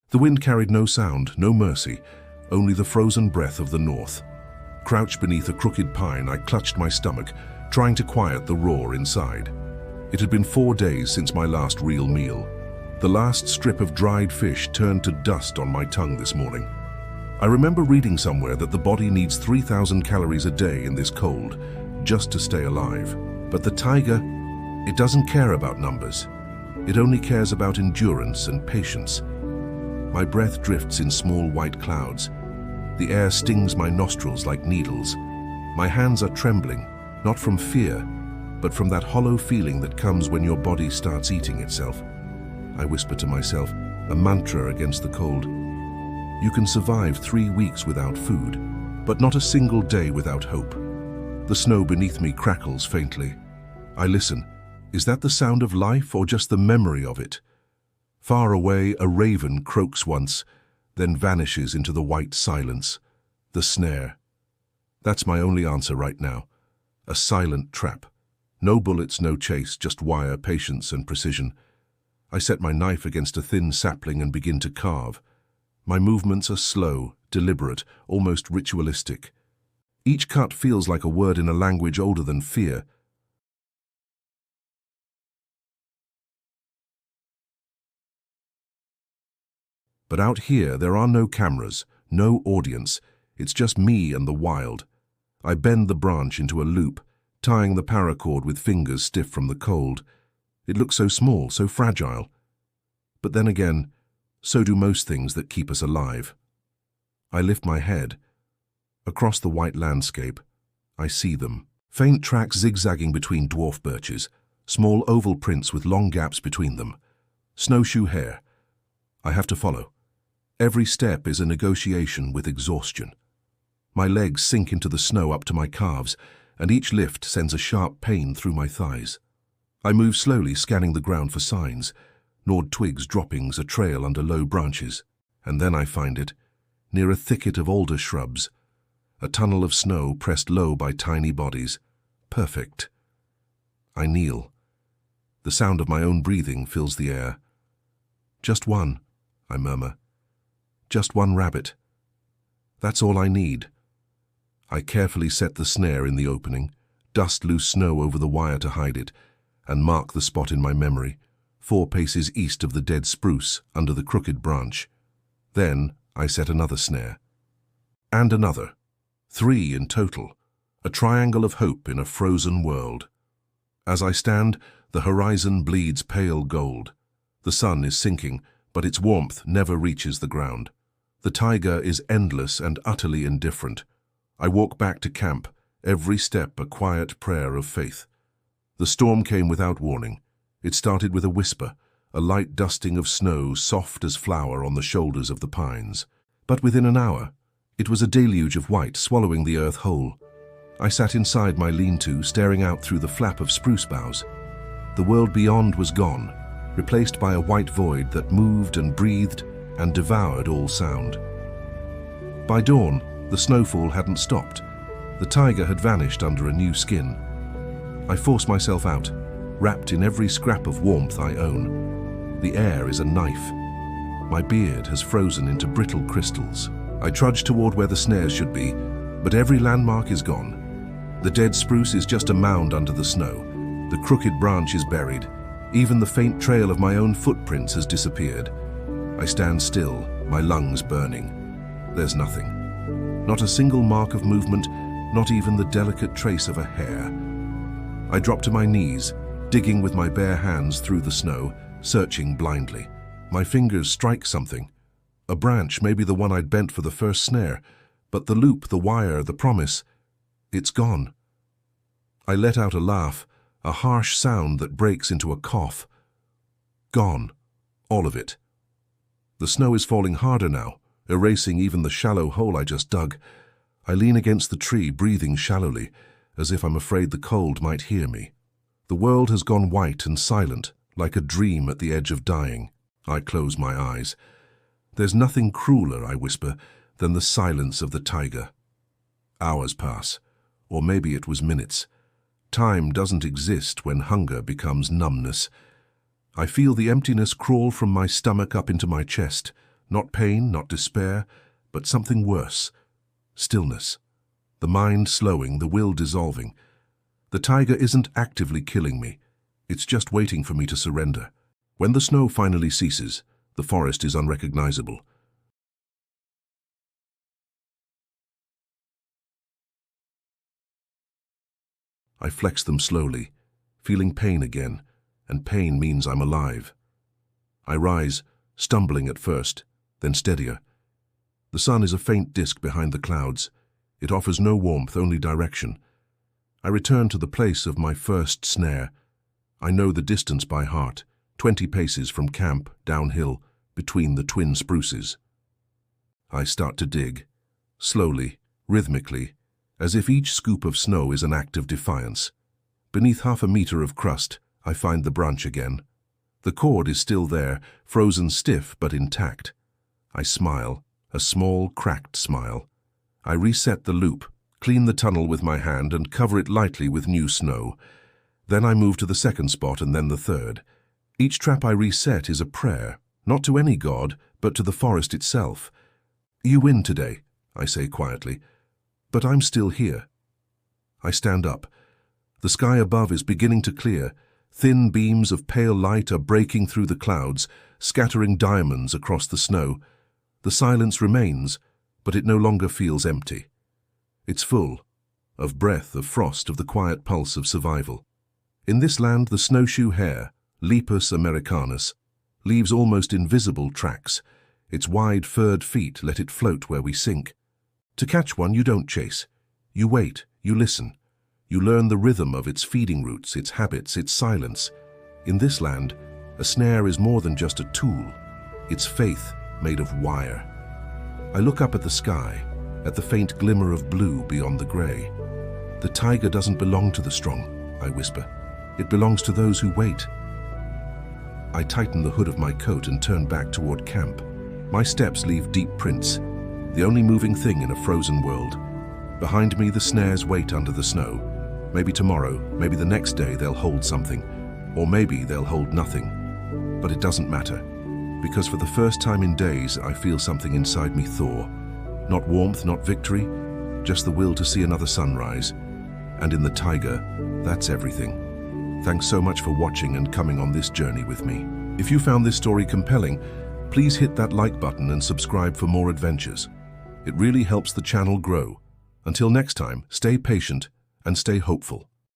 The wind carried no sound, no mercy, only the frozen breath of the north. Crouched beneath a crooked pine, I clutched my stomach, trying to quiet the roar inside. It had been 4 days since my last real meal. The last strip of dried fish turned to dust on my tongue this morning. I remember reading somewhere that the body needs 3,000 calories a day in this cold, just to stay alive. But the taiga, it doesn't care about numbers. It only cares about endurance and patience. My breath drifts in small white clouds. The air stings my nostrils like needles. My hands are trembling, not from fear, but from that hollow feeling that comes when your body starts eating itself. I whisper to myself, a mantra against the cold. You can survive 3 weeks without food, but not a single day without hope. The snow beneath me crackles faintly. I listen. Is that the sound of life or just the memory of it? Far away, a raven croaks once, then vanishes into the white silence. The snare. That's my only answer right now. A silent trap. No bullets, no chase, just wire, patience, and precision. I set my knife against a thin sapling and begin to carve. My movements are slow, deliberate, almost ritualistic. Each cut feels like a word in a language older than fear. But out here, there are no cameras, no audience. It's just me and the wild. I bend the branch into a loop, tying the paracord with fingers stiff from the cold. It looks so small, so fragile. But then again, so do most things that keep us alive. I lift my head. Across the white landscape, I see them. Faint tracks zigzagging between dwarf birches, small oval prints with long gaps between them. Snowshoe hare. I have to follow. Every step is a negotiation with exhaustion. My legs sink into the snow up to my calves, and each lift sends a sharp pain through my thighs. I move slowly, scanning the ground for signs, gnawed twigs, droppings, a trail under low branches. And then I find it, near a thicket of alder shrubs, a tunnel of snow pressed low by tiny bodies. Perfect. I kneel. The sound of my own breathing fills the air. Just one, I murmur. Just one rabbit. That's all I need. I carefully set the snare in the opening, dust loose snow over the wire to hide it, and mark the spot in my memory, 4 paces east of the dead spruce under the crooked branch. Then I set another snare. And another. 3 in total. A triangle of hope in a frozen world. As I stand, the horizon bleeds pale gold. The sun is sinking, but its warmth never reaches the ground. The taiga is endless and utterly indifferent. I walk back to camp, every step a quiet prayer of faith. The storm came without warning. It started with a whisper, a light dusting of snow soft as flour on the shoulders of the pines. But within an hour, it was a deluge of white swallowing the earth whole. I sat inside my lean-to, staring out through the flap of spruce boughs. The world beyond was gone, replaced by a white void that moved and breathed and devoured all sound. By dawn, the snowfall hadn't stopped. The taiga had vanished under a new skin. I force myself out, wrapped in every scrap of warmth I own. The air is a knife. My beard has frozen into brittle crystals. I trudge toward where the snares should be, but every landmark is gone. The dead spruce is just a mound under the snow. The crooked branch is buried. Even the faint trail of my own footprints has disappeared. I stand still, my lungs burning. There's nothing. Not a single mark of movement, not even the delicate trace of a hair. I drop to my knees, digging with my bare hands through the snow, searching blindly. My fingers strike something. A branch, maybe the one I'd bent for the first snare, but the loop, the wire, the promise, it's gone. I let out a laugh, a harsh sound that breaks into a cough. Gone. All of it. The snow is falling harder now, erasing even the shallow hole I just dug. I lean against the tree, breathing shallowly, as if I'm afraid the cold might hear me. The world has gone white and silent, like a dream at the edge of dying. I close my eyes. There's nothing crueler, I whisper, than the silence of the taiga. Hours pass, or maybe it was minutes. Time doesn't exist when hunger becomes numbness. I feel the emptiness crawl from my stomach up into my chest, Not pain, not despair, but something worse. Stillness. The mind slowing, the will dissolving. The taiga isn't actively killing me. It's just waiting for me to surrender. When the snow finally ceases, the forest is unrecognizable. I flex them slowly, feeling pain again, and pain means I'm alive. I rise, stumbling at first, then steadier. The sun is a faint disk behind the clouds. It offers no warmth, only direction. I return to the place of my first snare. I know the distance by heart, 20 paces from camp, downhill, between the twin spruces. I start to dig, slowly, rhythmically, as if each scoop of snow is an act of defiance. Beneath half a meter of crust, I find the branch again. The cord is still there, frozen stiff but intact. I smile, a small, cracked smile. I reset the loop, clean the tunnel with my hand and cover it lightly with new snow. Then I move to the second spot and then the third. Each trap I reset is a prayer, not to any god, but to the forest itself. You win today, I say quietly, but I'm still here. I stand up. The sky above is beginning to clear. Thin beams of pale light are breaking through the clouds, scattering diamonds across the snow. The silence remains, but it no longer feels empty. It's full of breath, of frost, of the quiet pulse of survival. In this land, the snowshoe hare, Lepus americanus, leaves almost invisible tracks. Its wide, furred feet let it float where we sink. To catch one, you don't chase. You wait, you listen. You learn the rhythm of its feeding routes, its habits, its silence. In this land, a snare is more than just a tool. It's faith made of wire. I look up at the sky, at the faint glimmer of blue beyond the gray. The taiga doesn't belong to the strong, I whisper. It belongs to those who wait. I tighten the hood of my coat and turn back toward camp. My steps leave deep prints, the only moving thing in a frozen world. Behind me, the snares wait under the snow. Maybe tomorrow, maybe the next day they'll hold something, or maybe they'll hold nothing. But it doesn't matter, because for the first time in days, I feel something inside me thaw. Not warmth, not victory, just the will to see another sunrise. And in the taiga, that's everything. Thanks so much for watching and coming on this journey with me. If you found this story compelling, please hit that like button and subscribe for more adventures. It really helps the channel grow. Until next time, stay patient and stay hopeful.